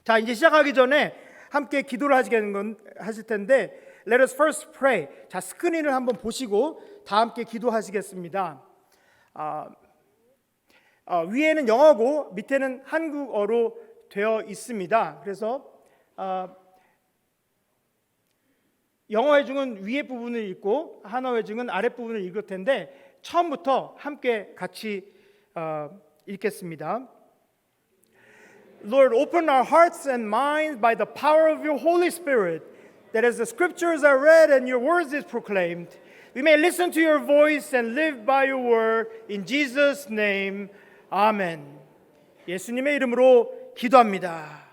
자, 이제 시작하기 전에 함께 기도를 하실 텐데 Let us first pray. 자, 스크린을 한번 보시고 다 함께 기도하시겠습니다. 위에는 영어고 밑에는 한국어로 되어 있습니다. 그래서 영어 회중은 위에 부분을 읽고 한어 회중은 아랫 부분을 읽을 텐데 처음부터 함께 같이 읽겠습니다. Lord, open our hearts and minds by the power of your Holy Spirit, that as the scriptures are read and your words is proclaimed, we may listen to your voice and live by your word. In Jesus' name, Amen. 예수님의 이름으로 기도합니다.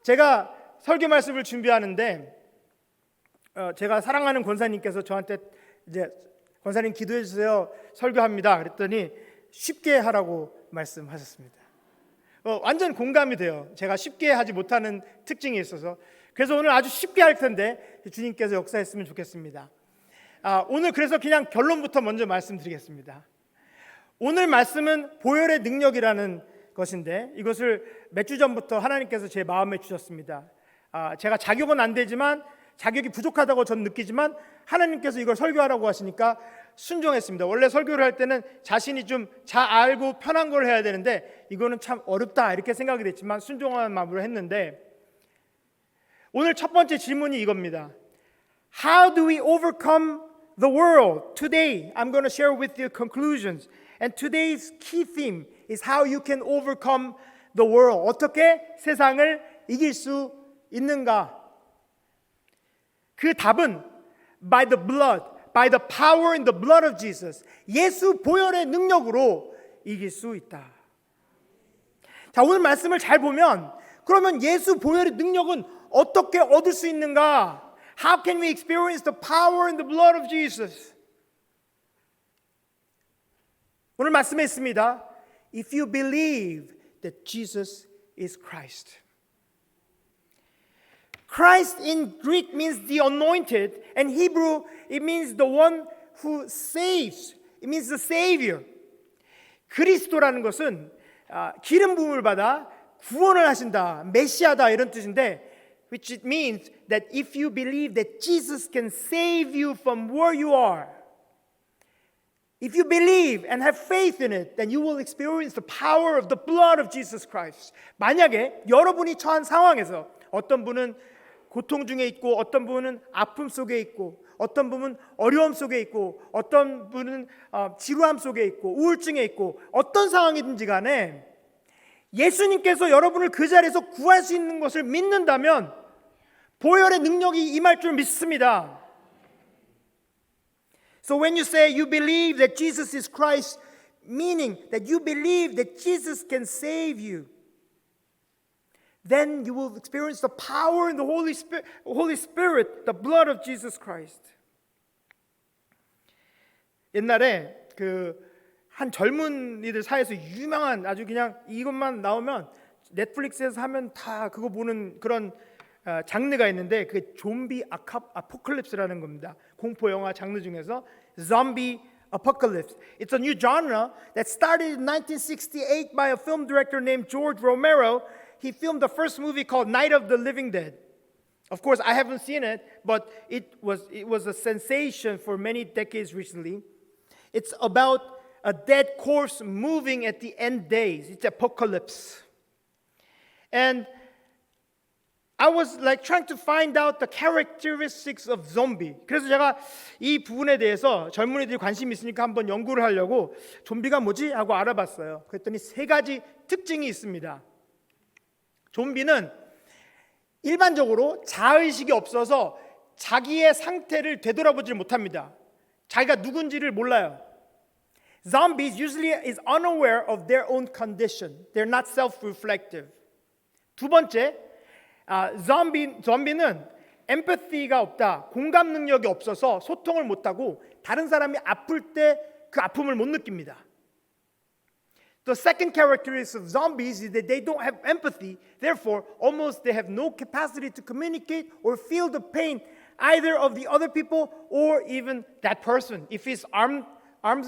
제가 설교 말씀을 준비하는데 제가 사랑하는 권사님께서 저한테 이제 권사님 기도해 주세요, 설교합니다. 그랬더니 쉽게 하라고 말씀하셨습니다. 완전 공감이 돼요. 제가 쉽게 하지 못하는 특징이 있어서. 그래서 오늘 아주 쉽게 할 텐데 주님께서 역사했으면 좋겠습니다. 오늘 그래서 그냥 결론부터 먼저 말씀드리겠습니다. 오늘 말씀은 보혈의 능력이라는 것인데 이것을 몇 주 전부터 하나님께서 제 마음에 주셨습니다. 제가 자격은 안 되지만 자격이 부족하다고 저는 느끼지만 하나님께서 이걸 설교하라고 하시니까 순종했습니다. 원래 설교를 할 때는 자신이 좀 잘 알고 편한 걸 해야 되는데 이거는 참 어렵다 이렇게 생각이 됐지만 순종하는 마음으로 했는데 오늘 첫 번째 질문이 이겁니다. How do we overcome the world? Today I'm going to share with you conclusions. And today's key theme is how you can overcome the world. 어떻게 세상을 이길 수 있는가? 그 답은 by the blood, by the power in the blood of Jesus. 예수 보혈의 능력으로 이길 수 있다. 자, 오늘 말씀을 잘 보면 그러면 예수 보혈의 능력은 어떻게 얻을 수 있는가? How can we experience the power in the blood of Jesus? 오늘 말씀에 있습니다. If you believe that Jesus is Christ. Christ in Greek means the anointed, and Hebrew it means the one who saves. It means the savior. 그리스도라는 것은 기름 부음을 받아 구원을 하신다, 메시아다 이런 뜻인데, which it means that if you believe that Jesus can save you from where you are, if you believe and have faith in it, then you will experience the power of the blood of Jesus Christ. 만약에 여러분이 처한 상황에서 어떤 분은 고통 중에 있고 어떤 분은 아픔 속에 있고 어떤 분은 어려움 속에 있고 어떤 분은 지루함 속에 있고 우울증에 있고 어떤 상황이든지 간에 예수님께서 여러분을 그 자리에서 구할 수 있는 것을 믿는다면 보혈의 능력이 임할 줄 믿습니다. So when you say you believe that Jesus is Christ, meaning that you believe that Jesus can save you, then you will experience the power in the Holy Spirit, the blood of Jesus Christ. 옛날에 한 젊은이들 사이에서 유명한 아주 그냥 이것만 나오면 넷플릭스에서 하면 다 그거 보는 그런 장르가 있는데 그게 좀비 아포칼립스라는 겁니다. 공포 영화 장르 중에서 Zombie Apocalypse. It's a new genre that started in 1968 by a film director named George Romero. He filmed the first movie called Night of the Living Dead. Of course, I haven't seen it, but it was a sensation for many decades recently. It's about a dead corpse moving at the end days. It's apocalypse. And I was like trying to find out the characteristics of zombie. 그래서 제가 이 부분에 대해서 젊은이들이 관심이 있으니까 한번 연구를 하려고 좀비가 뭐지? 하고 알아봤어요. 그랬더니 세 가지 특징이 있습니다. 좀비는 일반적으로 자의식이 없어서 자기의 상태를 되돌아보지 못합니다. 자기가 누군지를 몰라요. Zombies usually is unaware of their own condition. They're not self-reflective. 두 번째, 좀비는 empathy가 없다, 공감 능력이 없어서 소통을 못하고 다른 사람이 아플 때 그 아픔을 못 느낍니다. The second characteristic of zombies is that they don't have empathy. Therefore, almost they have no capacity to communicate or feel the pain either of the other people or even that person. If his arms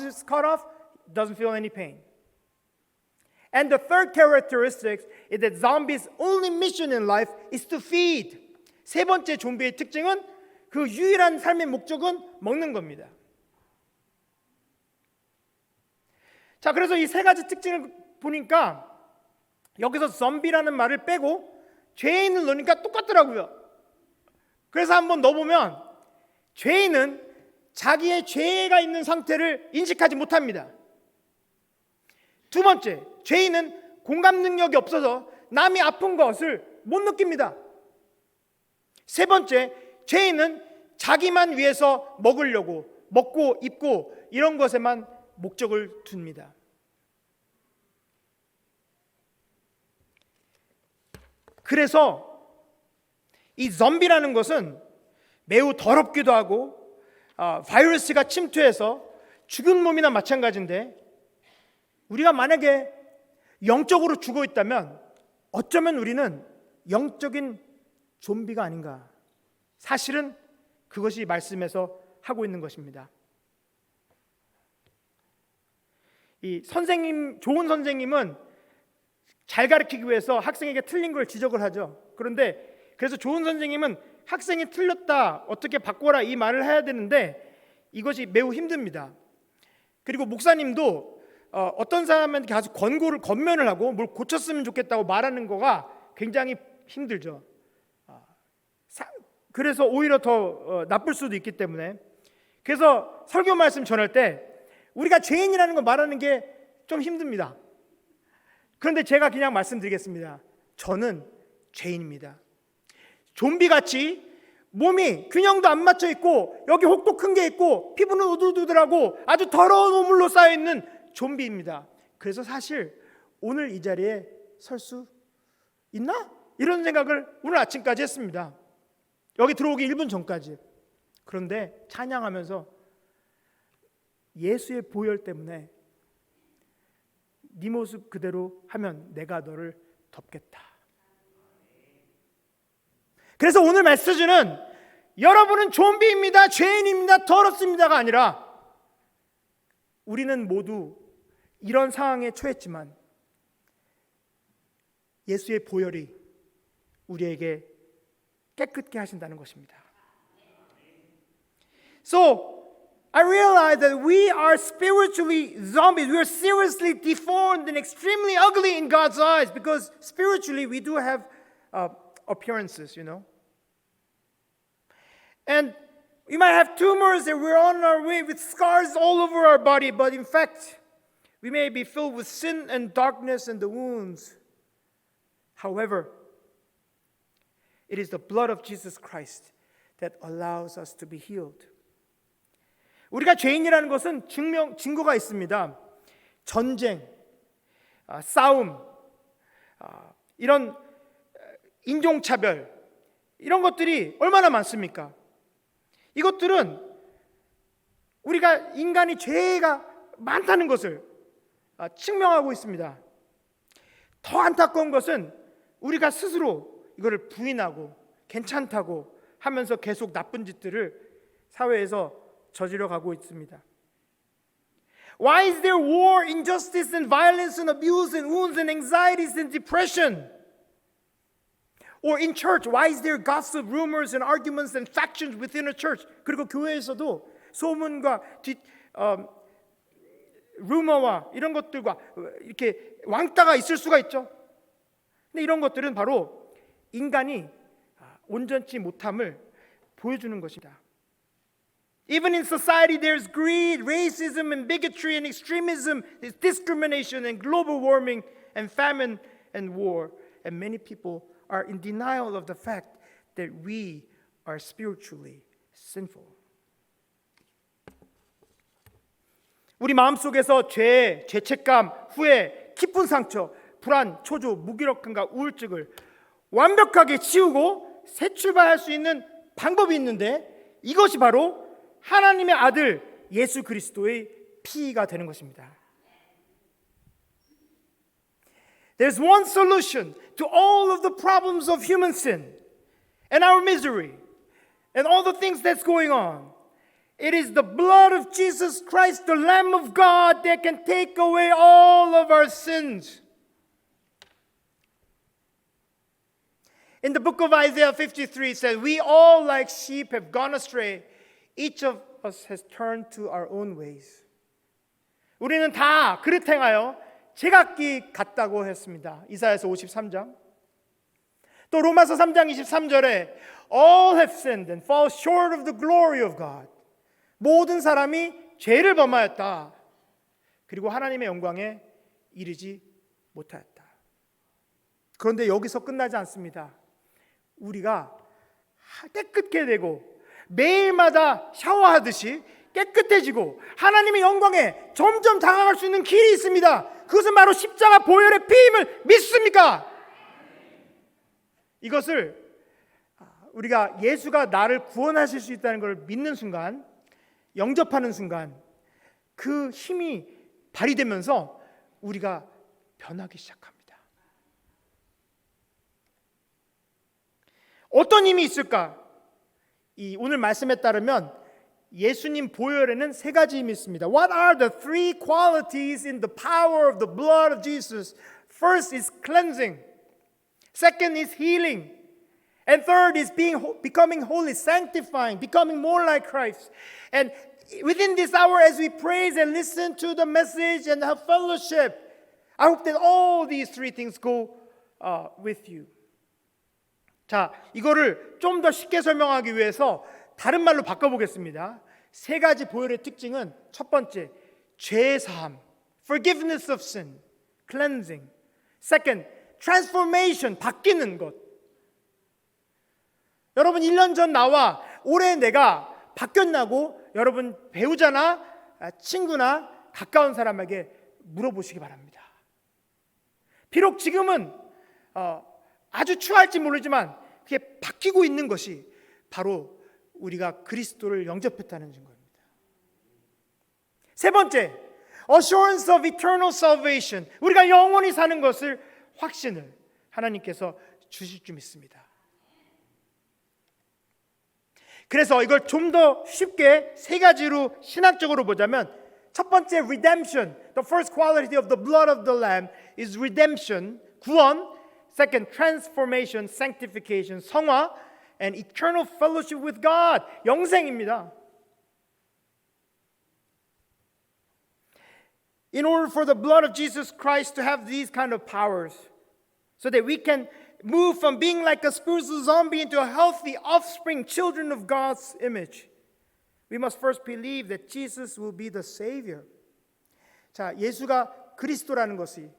is cut off, doesn't feel any pain. And the third characteristic is that zombies' only mission in life is to feed. 세 번째 좀비의 특징은 그 유일한 삶의 목적은 먹는 겁니다. 자, 그래서 이 세 가지 특징을 보니까 여기서 좀비라는 말을 빼고 죄인을 넣으니까 똑같더라고요. 그래서 한번 넣어보면 죄인은 자기의 죄가 있는 상태를 인식하지 못합니다. 두 번째, 죄인은 공감 능력이 없어서 남이 아픈 것을 못 느낍니다. 세 번째, 죄인은 자기만 위해서 먹으려고 먹고 입고 이런 것에만 목적을 둡니다. 그래서 이 좀비라는 것은 매우 더럽기도 하고 바이러스가 침투해서 죽은 몸이나 마찬가지인데 우리가 만약에 영적으로 죽어 있다면 어쩌면 우리는 영적인 좀비가 아닌가. 사실은 그것이 말씀에서 하고 있는 것입니다. 이 선생님, 좋은 선생님은 잘 가르치기 위해서 학생에게 틀린 걸 지적을 하죠. 그런데 그래서 좋은 선생님은 학생이 틀렸다, 어떻게 바꿔라 이 말을 해야 되는데 이것이 매우 힘듭니다. 그리고 목사님도 어떤 사람한테 가서 권면을 하고 뭘 고쳤으면 좋겠다고 말하는 거가 굉장히 힘들죠. 그래서 오히려 더 나쁠 수도 있기 때문에 그래서 설교 말씀 전할 때 우리가 죄인이라는 거 말하는 게 좀 힘듭니다. 그런데 제가 그냥 말씀드리겠습니다. 저는 죄인입니다. 좀비같이 몸이 균형도 안 맞춰 있고 여기 혹도 큰 게 있고 피부는 우들우들하고 아주 더러운 오물로 쌓여있는 좀비입니다. 그래서 사실 오늘 이 자리에 설 수 있나? 이런 생각을 오늘 아침까지 했습니다. 여기 들어오기 1분 전까지. 그런데 찬양하면서 예수의 보혈 때문에 네 모습 그대로 하면 내가 너를 덮겠다. 그래서 오늘 메시지는 여러분은 좀비입니다, 죄인입니다, 더럽습니다가 아니라 우리는 모두 이런 상황에 처했지만 예수의 보혈이 우리에게 깨끗게 하신다는 것입니다. So I realize that we are spiritually zombies. We are seriously deformed and extremely ugly in God's eyes because spiritually we do have appearances, you know. And we might have tumors and we're on our way with scars all over our body, but in fact, we may be filled with sin and darkness and the wounds. However, it is the blood of Jesus Christ that allows us to be healed. 우리가 죄인이라는 것은 증거가 있습니다. 전쟁, 싸움, 이런 인종차별, 이런 것들이 얼마나 많습니까? 이것들은 우리가 인간이 죄가 많다는 것을 증명하고 있습니다. 더 안타까운 것은 우리가 스스로 이거를 부인하고 괜찮다고 하면서 계속 나쁜 짓들을 사회에서 저지러 가고 있습니다. Why is there war, injustice and violence and abuse and wounds and anxieties and depression? Or in church, why is there gossip, rumors and arguments and factions within a church? 그리고 교회에서도 소문과 루머와 이런 것들과 이렇게 왕따가 있을 수가 있죠. 근데 이런 것들은 바로 인간이 온전치 못함을 보여주는 것입니다. Even in society, there's greed, racism, and bigotry, and extremism, there's discrimination, and global warming, and famine, and war. And many people are in denial of the fact that we are spiritually sinful. 우리 마음속에서 죄, 죄책감, 후회, 깊은 상처, 불안, 초조, 무기력함과 우울증을 완벽하게 치우고 새 출발할 수 있는 방법이 있는데 이것이 바로 하나님의 아들 예수 그리스도의 피가 되는 것입니다. There's one solution to all of the problems of human sin and our misery and all the things that's going on. It is the blood of Jesus Christ, the Lamb of God, that can take away all of our sins. In the book of Isaiah 53 it says, "We all like sheep have gone astray. Each of us has turned to our own ways." 우리는 다 그릇 행하여 제각기 같다고 했습니다. 이사야서 53장. 또 로마서 3장 23절에 "All have sinned and fall short of the glory of God." 모든 사람이 죄를 범하였다. 그리고 하나님의 영광에 이르지 못하였다. 그런데 여기서 끝나지 않습니다. 우리가 깨끗게 되고 매일마다 샤워하듯이 깨끗해지고 하나님의 영광에 점점 다가갈 수 있는 길이 있습니다. 그것은 바로 십자가 보혈의 피임을 믿습니까? 이것을 우리가 예수가 나를 구원하실 수 있다는 걸 믿는 순간, 영접하는 순간 그 힘이 발휘되면서 우리가 변하기 시작합니다. 어떤 힘이 있을까? 이 오늘 말씀에 따르면 예수님 보혈에는 세 가지 힘이 있습니다. What are the three qualities in the power of the blood of Jesus? First is cleansing. Second is healing. And third is becoming holy, sanctifying, becoming more like Christ. And within this hour, as we praise and listen to the message and have fellowship, I hope that all these three things go with you. 자, 이거를 좀 더 쉽게 설명하기 위해서 다른 말로 바꿔보겠습니다. 세 가지 보혈의 특징은 첫 번째, 죄 사함, forgiveness of sin, cleansing. Second, transformation, 바뀌는 것. 여러분 1년 전 나와 올해 내가 바뀌었냐고 여러분 배우자나 친구나 가까운 사람에게 물어보시기 바랍니다. 비록 지금은 아주 추할지 모르지만 그게 바뀌고 있는 것이 바로 우리가 그리스도를 영접했다는 증거입니다. 세 번째, assurance of eternal salvation. 우리가 영원히 사는 것을 확신을 하나님께서 주실 줄 믿습니다. 그래서 이걸 좀 더 쉽게 세 가지로 신학적으로 보자면 첫 번째, redemption. The first quality of the blood of the Lamb is redemption, 구원. Second, transformation, sanctification, 성화. And eternal fellowship with God, 영생입니다. In order for the blood of Jesus Christ to have these kind of powers, so that we can move from being like a spiritual zombie into a healthy offspring, children of God's image, we must first believe that Jesus will be the Savior. 자, 예수가 그리스도라는 것이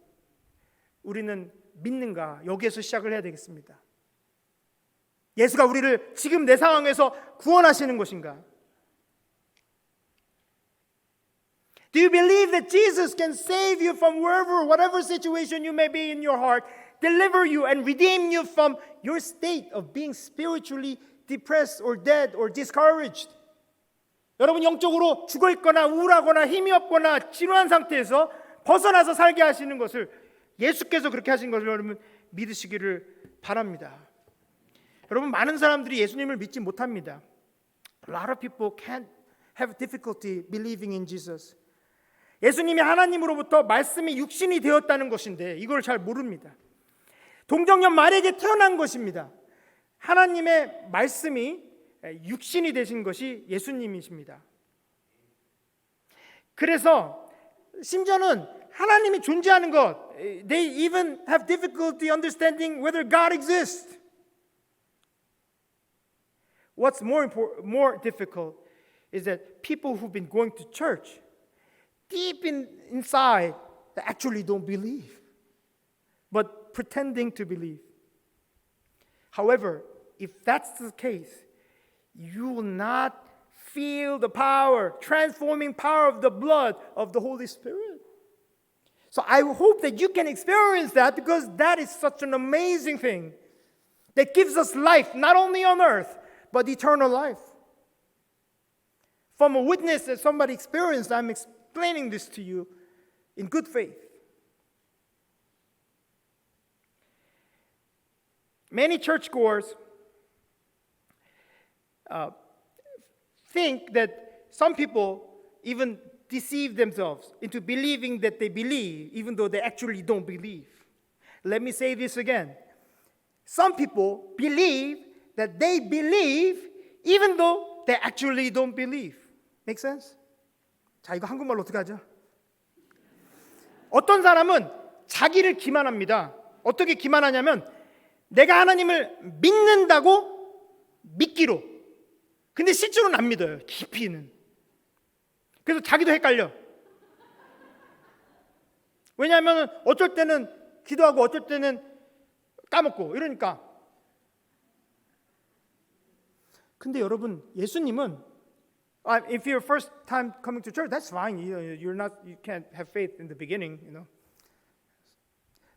우리는 믿는가? 여기에서 시작을 해야 되겠습니다. 예수가 우리를 지금 내 상황에서 구원하시는 것인가? Do you believe that Jesus can save you from wherever, whatever situation you may be in your heart, deliver you and redeem you from your state of being spiritually depressed or dead or discouraged? 여러분 영적으로 죽어있거나 우울하거나 힘이 없거나 지루한 상태에서 벗어나서 살게 하시는 것을 예수께서 그렇게 하신 것을 여러분 믿으시기를 바랍니다. 여러분 많은 사람들이 예수님을 믿지 못합니다. A lot of people can't have difficulty believing in Jesus. 예수님이 하나님으로부터 말씀이 육신이 되었다는 것인데 이걸 잘 모릅니다. 동정녀 마리아에게 태어난 것입니다. 하나님의 말씀이 육신이 되신 것이 예수님이십니다. 그래서 심지어는 하나님이 존재하는 것, they even have difficulty understanding whether God exists. What's more difficult is that people who've been going to church deep inside they actually don't believe, but pretending to believe. However, if that's the case, you will not feel the power, transforming power of the blood of the Holy Spirit. So I hope that you can experience that, because that is such an amazing thing that gives us life, not only on earth, but eternal life. From a witness that somebody experienced, I'm explaining this to you in good faith. Many churchgoers think that some people even deceive themselves into believing that they believe, even though they actually don't believe. Let me say this again. some people believe that they believe even though they actually don't believe. Make sense? 자, 이거 한국말로 어떻게 하죠? 어떤 사람은 자기를 기만합니다. 어떻게 기만하냐면 내가 하나님을 믿는다고 믿기로. 근데 실제로는 안 믿어요. 깊이는. 그래서 자기도 헷갈려. 왜냐하면 어쩔 때는 기도하고 어쩔 때는 까먹고 이러니까. 근데 여러분, 예수님은 if you're first time coming to church, that's fine. You can't have faith in the beginning, you know.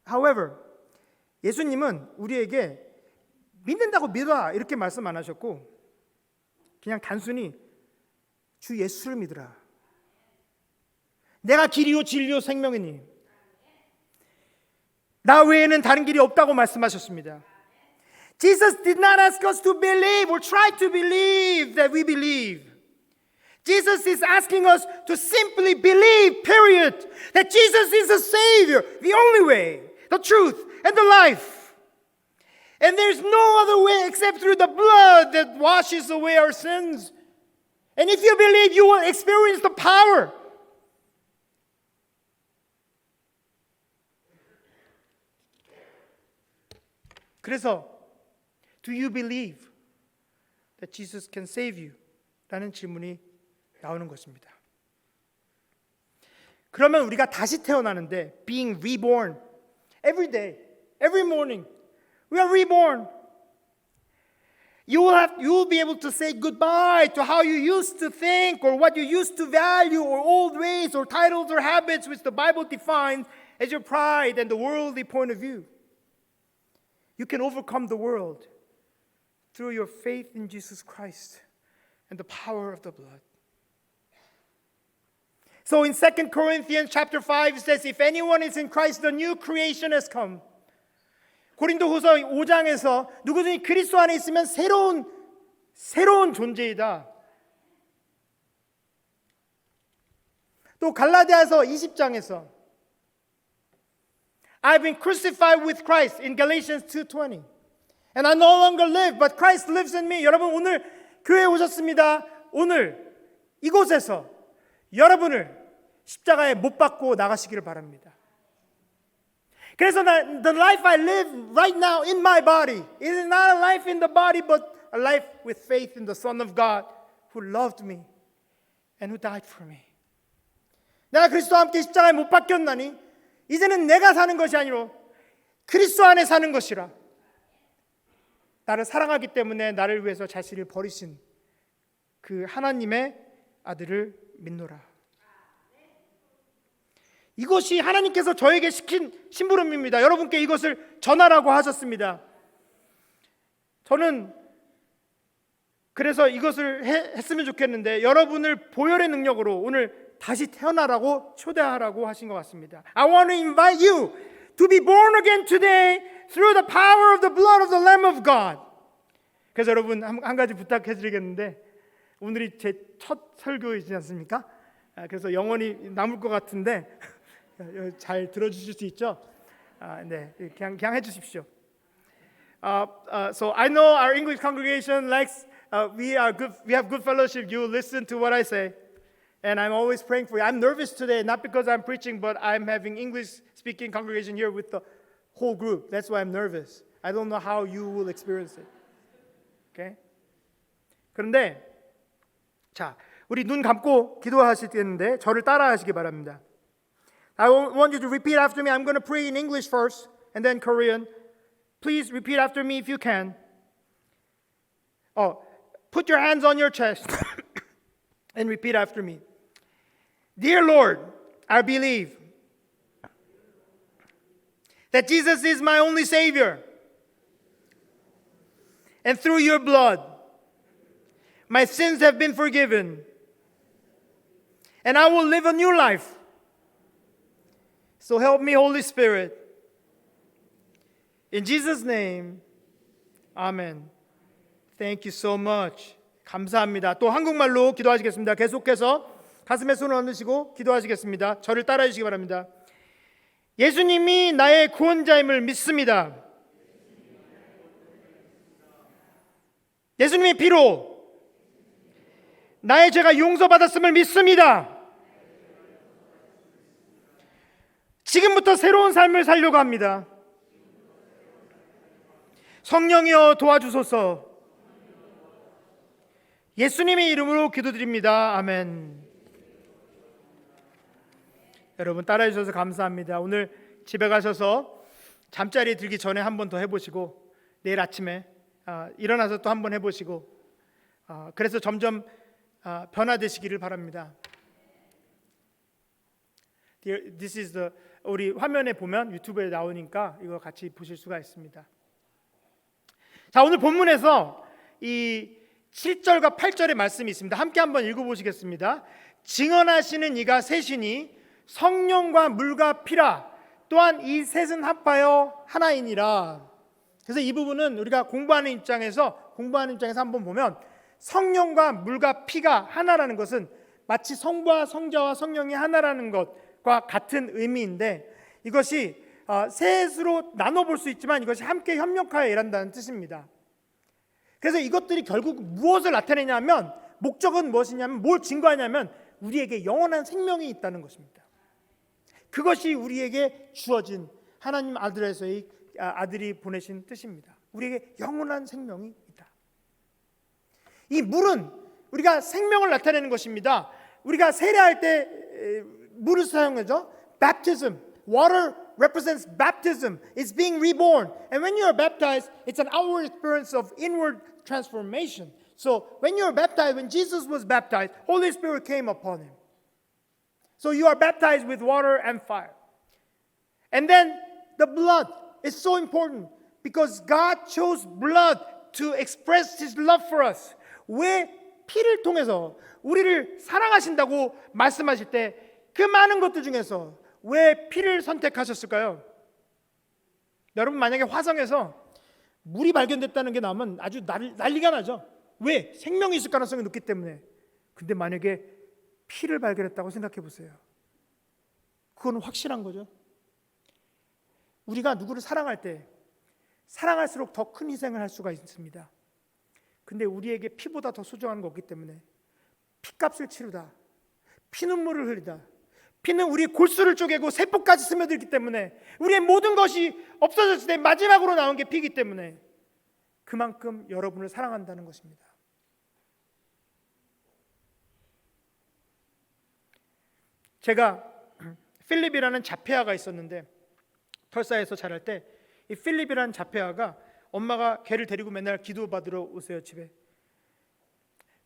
However, 예수님은 우리에게 믿는다고 믿어라 이렇게 말씀 안 하셨고 그냥 단순히 주 예수를 믿으라. 내가 길이요 진리요 생명이니 나 외에는 다른 길이 없다고 말씀하셨습니다. Jesus did not ask us to believe or try to believe that we believe. Jesus is asking us to simply believe, period. That Jesus is the Savior, the only way, the truth, and the life. And there's no other way except through the blood that washes away our sins. And if you believe, you will experience the power. 그래서 Do you believe that Jesus can save you? 라는 질문이 나오는 것입니다. 그러면 우리가 다시 태어나는데 being reborn every day, every morning we are reborn. You will be able to say goodbye to how you used to think or what you used to value or old ways or titles or habits which the Bible defines as your pride and the worldly point of view. You can overcome the world through your faith in Jesus Christ and the power of the blood. So in 2 Corinthians chapter 5 it says, if anyone is in Christ, the new creation has come. 고린도후서 5장에서 누구든지 그리스도 안에 있으면 새로운 존재이다. 또 갈라디아서 20장에서 I've been crucified with Christ in Galatians 2:20. And I no longer live, but Christ lives in me. 여러분 오늘 교회에 오셨습니다. 오늘 이곳에서 여러분을 십자가에 못 박고 나가시기를 바랍니다. 그래서 the life I live right now in my body is not a life in the body, but a life with faith in the Son of God who loved me and who died for me. 내가 그리스도와 함께 십자가에 못 박혔나니 이제는 내가 사는 것이 아니라 그리스도 안에 사는 것이라. 나를 사랑하기 때문에 나를 위해서 자신을 버리신 그 하나님의 아들을 믿노라. 이것이 하나님께서 저에게 시킨 심부름입니다. 여러분께 이것을 전하라고 하셨습니다. 저는 그래서 이것을 했으면 좋겠는데 여러분을 보혈의 능력으로 오늘 다시 태어나라고 초대하라고 하신 것 같습니다. I want to invite you to be born again today through the power of the blood of the Lamb of God. 그래서 여러분 한 가지 부탁해드리겠는데 오늘이 제 첫 설교이지 않습니까? 그래서 영원히 남을 것 같은데 잘 들어주실 수 있죠? 네, 그냥 해주십시오. So I know our English congregation likes. We have good fellowship. You listen to what I say. And I'm always praying for you. I'm nervous today, not because I'm preaching, but I'm having English-speaking congregation here with the whole group. That's why I'm nervous. I don't know how you will experience it. Okay? 그런데 자, 우리 눈 감고 기도하시겠는데 저를 따라하시기 바랍니다. I want you to repeat after me. I'm going to pray in English first, and then Korean. Please repeat after me if you can. Put your hands on your chest and repeat after me. Dear Lord, I believe that Jesus is my only Savior. And through your blood, my sins have been forgiven. And I will live a new life. So help me, Holy Spirit. In Jesus' name, Amen. Thank you so much. 감사합니다. 또 한국말로 기도하시겠습니다. 계속해서 가슴에 손을 얹으시고 기도하시겠습니다. 저를 따라해 주시기 바랍니다. 예수님이 나의 구원자임을 믿습니다. 예수님의 피로 나의 죄가 용서받았음을 믿습니다. 지금부터 새로운 삶을 살려고 합니다. 성령이여 도와주소서. 예수님의 이름으로 기도드립니다. 아멘. 여러분 따라해 주셔서 감사합니다. 오늘 집에 가셔서 잠자리에 들기 전에 한 번 더 해보시고 내일 아침에 일어나서 또 한 번 해보시고 그래서 점점 변화되시기를 바랍니다. This is the 우리 화면에 보면 유튜브에 나오니까 이거 같이 보실 수가 있습니다. 자, 오늘 본문에서 이 7절과 8절의 말씀이 있습니다. 함께 한번 읽어보시겠습니다. 증언하시는 이가 셋이니 성령과 물과 피라 또한 이 셋은 합하여 하나이니라. 그래서 이 부분은 우리가 공부하는 입장에서 한번 보면 성령과 물과 피가 하나라는 것은 마치 성부와 성자와 성령이 하나라는 것과 같은 의미인데 이것이 셋으로 나눠볼 수 있지만 이것이 함께 협력하여 일한다는 뜻입니다. 그래서 이것들이 결국 무엇을 나타내냐면 목적은 무엇이냐면 뭘 증거하냐면 우리에게 영원한 생명이 있다는 것입니다. 그것이 우리에게 주어진 하나님 아들이 보내신 뜻입니다. 우리에게 영원한 생명이 있다. 이 물은 우리가 생명을 나타내는 것입니다. 우리가 세례할 때 물을 사용하죠. Baptism, water represents baptism. It's being reborn. And when you are baptized, it's an outward experience of inward transformation. So when you are baptized, when Jesus was baptized, Holy Spirit came upon him. So you are baptized with water and fire. And then the blood is so important because God chose blood to express His love for us. 왜 피를 통해서 우리를 사랑하신다고 말씀하실 때 그 많은 것들 중에서 왜 피를 선택하셨을까요? 여러분 만약에 화성에서 물이 발견됐다는 게 나오면 아주 난리가 나죠. 왜? 생명이 있을 가능성이 높기 때문에. 근데 만약에 피를 발견했다고 생각해 보세요. 그건 확실한 거죠. 우리가 누구를 사랑할 때 사랑할수록 더 큰 희생을 할 수가 있습니다. 근데 우리에게 피보다 더 소중한 거 없기 때문에 피값을 치르다, 피눈물을 흘리다, 피는 우리 골수를 쪼개고 세포까지 스며들기 때문에 우리의 모든 것이 없어졌을 때 마지막으로 나온 게 피이기 때문에 그만큼 여러분을 사랑한다는 것입니다. 제가 필립이라는 자폐아가 있었는데 털사에서 자랄 때 이 필립이라는 자폐아가 엄마가 걔를 데리고 맨날 기도 받으러 오세요 집에.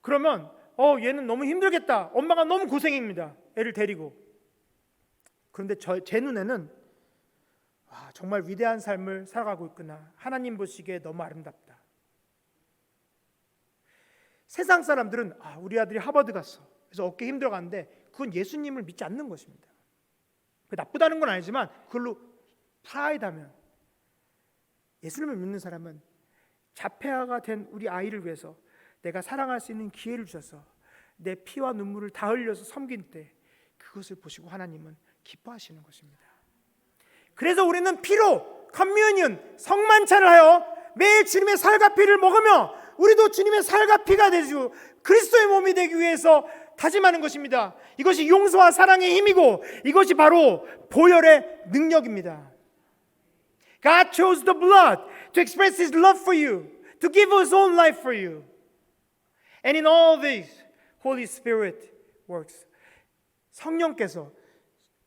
그러면 얘는 너무 힘들겠다. 엄마가 너무 고생입니다. 애를 데리고. 그런데 제 눈에는 정말 위대한 삶을 살아가고 있구나. 하나님 보시기에 너무 아름답다. 세상 사람들은 우리 아들이 하버드 갔어. 그래서 어깨 힘들어가는데 그건 예수님을 믿지 않는 것입니다. 나쁘다는 건 아니지만 그걸로 프라이드하면 예수님을 믿는 사람은 자폐아가 된 우리 아이를 위해서 내가 사랑할 수 있는 기회를 주셔서 내 피와 눈물을 다 흘려서 섬긴 때 그것을 보시고 하나님은 기뻐하시는 것입니다. 그래서 우리는 피로 커뮤니언 성만찬을 하여 매일 주님의 살과 피를 먹으며 우리도 주님의 살과 피가 되고 그리스도의 몸이 되기 위해서 다짐하는 것입니다. 이것이 용서와 사랑의 힘이고 이것이 바로 보혈의 능력입니다. God chose the blood to express His love for you, to give His own life for you. And in all this, Holy Spirit works. 성령께서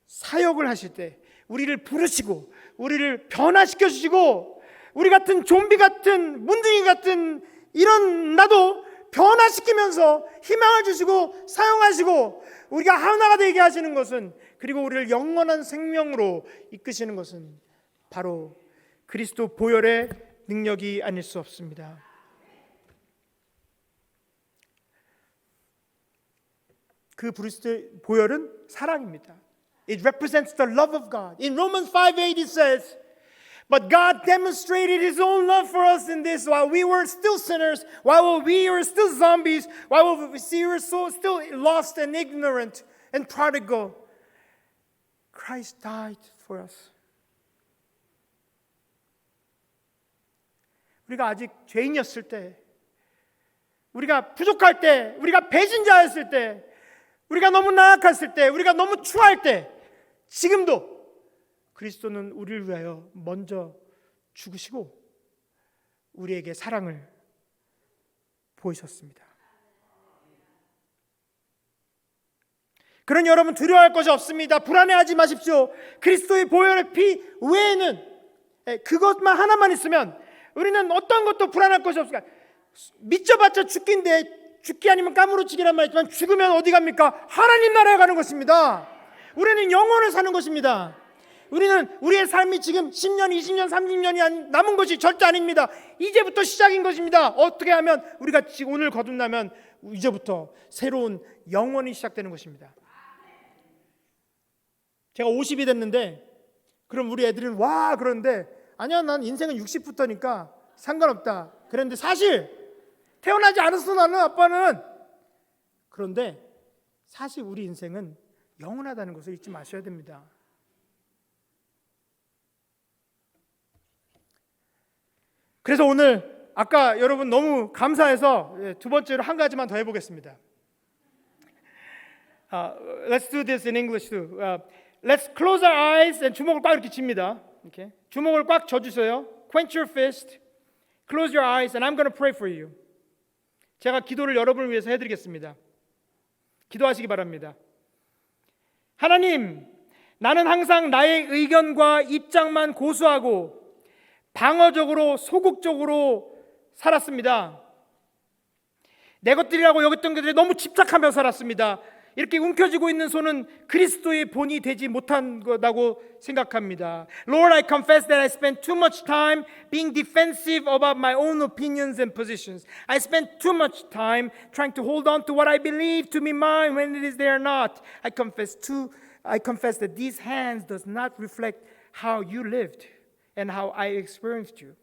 사역을 하실 때 우리를 부르시고 우리를 변화시켜 주시고 우리 같은 좀비 같은 문둥이 같은 이런 나도 변화시키면서 희망을 주시고 사용하시고 우리가 하나가 되게 하시는 것은 그리고 우리를 영원한 생명으로 이끄시는 것은 바로 그리스도 보혈의 능력이 아닐 수 없습니다. 그 그리스도 보혈은 사랑입니다. It represents the love of God. In Romans 5:8 it says, But God demonstrated His own love for us in this while we were still sinners, while we were still zombies, while we were still lost and ignorant and prodigal. Christ died for us. 우리가 아직 죄인이었을 때 우리가 부족할 때, 우리가 배신자였을 때, 우리가 너무 나약했을 때, 우리가 너무 추할 때, 지금도 그리스도는 우리를 위하여 먼저 죽으시고 우리에게 사랑을 보이셨습니다. 그런 여러분 두려워할 것이 없습니다. 불안해하지 마십시오. 그리스도의 보혈의 피 외에는 그것만 하나만 있으면 우리는 어떤 것도 불안할 것이 없습니다. 믿져봤자 죽기인데, 죽기 아니면 까무러치기란 말이지만 죽으면 어디 갑니까? 하나님 나라에 가는 것입니다. 우리는 영원을 사는 것입니다. 우리는 우리의 삶이 지금 10년, 20년, 30년이 남은 것이 절대 아닙니다. 이제부터 시작인 것입니다. 어떻게 하면 우리가 지금 오늘 거듭나면 이제부터 새로운 영원이 시작되는 것입니다. 제가 50이 됐는데 그럼 우리 애들은 와 그러는데, 아니야 난 인생은 60부터니까 상관없다 그랬는데, 사실 태어나지 않았어 나는, 아빠는. 그런데 사실 우리 인생은 영원하다는 것을 잊지 마셔야 됩니다. 그래서 오늘 아까 여러분 너무 감사해서 두 번째로 한 가지만 더 해보겠습니다. Let's do this in English too. Let's close our eyes. and 주먹을 꽉 이렇게 칩니다. 이렇게 주먹을 꽉 쥐어주세요. Quench your fist. Close your eyes and I'm going to pray for you. 제가 기도를 여러분을 위해서 해드리겠습니다. 기도하시기 바랍니다. 하나님, 나는 항상 나의 의견과 입장만 고수하고 방어적으로 소극적으로 살았습니다. 내 것들이라고 여겼던 것들에 너무 집착하며 살았습니다. 이렇게 움켜쥐고 있는 손은 그리스도의 본이 되지 못한 거라고 생각합니다. Lord, I confess that I spent too much time being defensive about my own opinions and positions. I spent too much time trying to hold on to what I believe to be mine when it is they are not. I confess that these hands does not reflect how you lived and how I experienced you.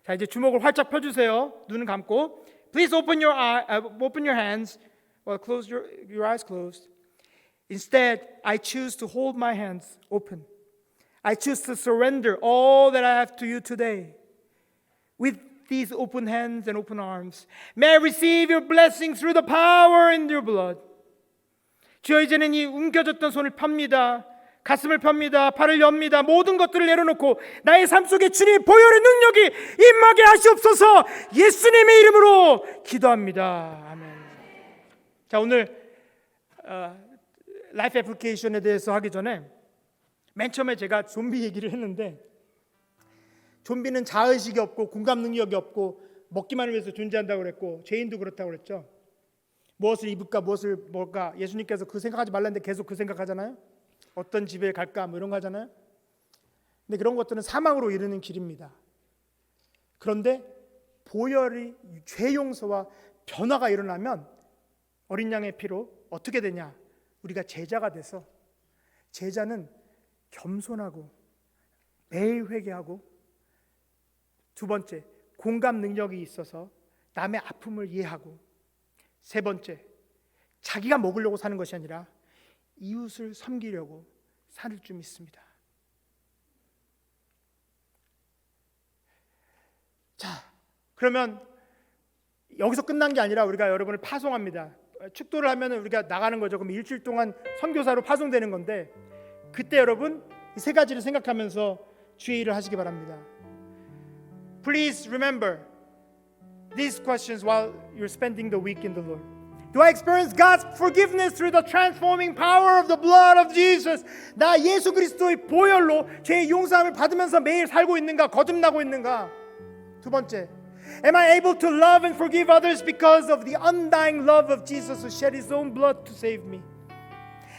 자, 이제 주먹을 활짝 펴주세요. 눈은 감고. Please open your hands. Well, close your eyes closed. Instead, I choose to hold my hands open. I choose to surrender all that I have to you today. With these open hands and open arms, may I receive your blessing through the power in your blood. 주여, 이제는 이 움켜졌던 손을 팝니다. 가슴을 팝니다. 발을 엽니다. 모든 것들을 내려놓고 나의 삶 속에 주님의 보혈의 능력이 임하게 하시옵소서. 예수님의 이름으로 기도합니다. 아멘. 자, 오늘 라이프 애플리케이션에 대해서 하기 전에 맨 처음에 제가 좀비 얘기를 했는데, 좀비는 자의식이 없고 공감 능력이 없고 먹기만을 위해서 존재한다고 그랬고, 죄인도 그렇다고 그랬죠. 무엇을 입을까 무엇을 먹을까, 예수님께서 그 생각하지 말라는데 계속 그 생각하잖아요. 어떤 집에 갈까 뭐 이런 거 하잖아요. 근데 그런 것들은 사망으로 이르는 길입니다. 그런데 보혈이 죄 용서와 변화가 일어나면 어린 양의 피로 어떻게 되냐? 우리가 제자가 돼서, 제자는 겸손하고 매일 회개하고, 두 번째 공감 능력이 있어서 남의 아픔을 이해하고, 세 번째 자기가 먹으려고 사는 것이 아니라 이웃을 섬기려고 살 줄 믿습니다. 자, 그러면 여기서 끝난 게 아니라 우리가 여러분을 파송합니다. 축도를 하면 우리가 나가는 거죠. 그럼 일주일 동안 선교사로 파송되는 건데, 그때 여러분 이 세 가지를 생각하면서 주의 일을 하시기 바랍니다. Please remember these questions while you're spending the week in the Lord. Do I experience God's forgiveness through the transforming power of the blood of Jesus? 나 예수 그리스도의 보혈로 죄의 용서함을 받으면서 매일 살고 있는가? 거듭나고 있는가? 두 번째, am I able to love and forgive others because of the undying love of Jesus who shed His own blood to save me?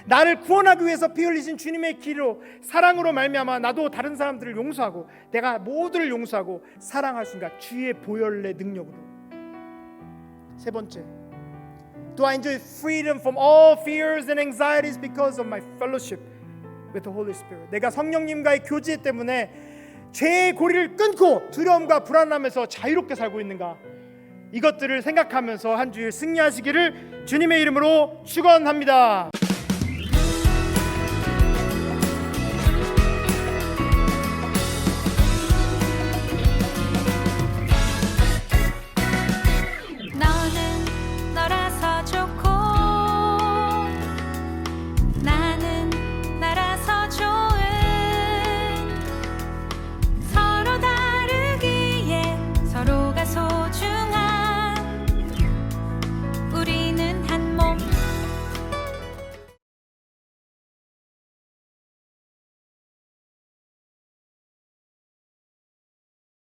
나를 구원하기 위해서 피 흘리신 주님의 기로, 사랑으로 말미암아 나도 다른 사람들을 용서하고, 내가 모두를 용서하고 사랑할 수 있는가? 주의 보혈의 능력으로. 세 번째, do I enjoy freedom from all fears and anxieties because of my fellowship with the Holy Spirit? 내가 성령님과의 교제 때문에 죄의 고리를 끊고 두려움과 불안함에서 자유롭게 살고 있는가? 이것들을 생각하면서 한 주일 승리하시기를 주님의 이름으로 축원합니다.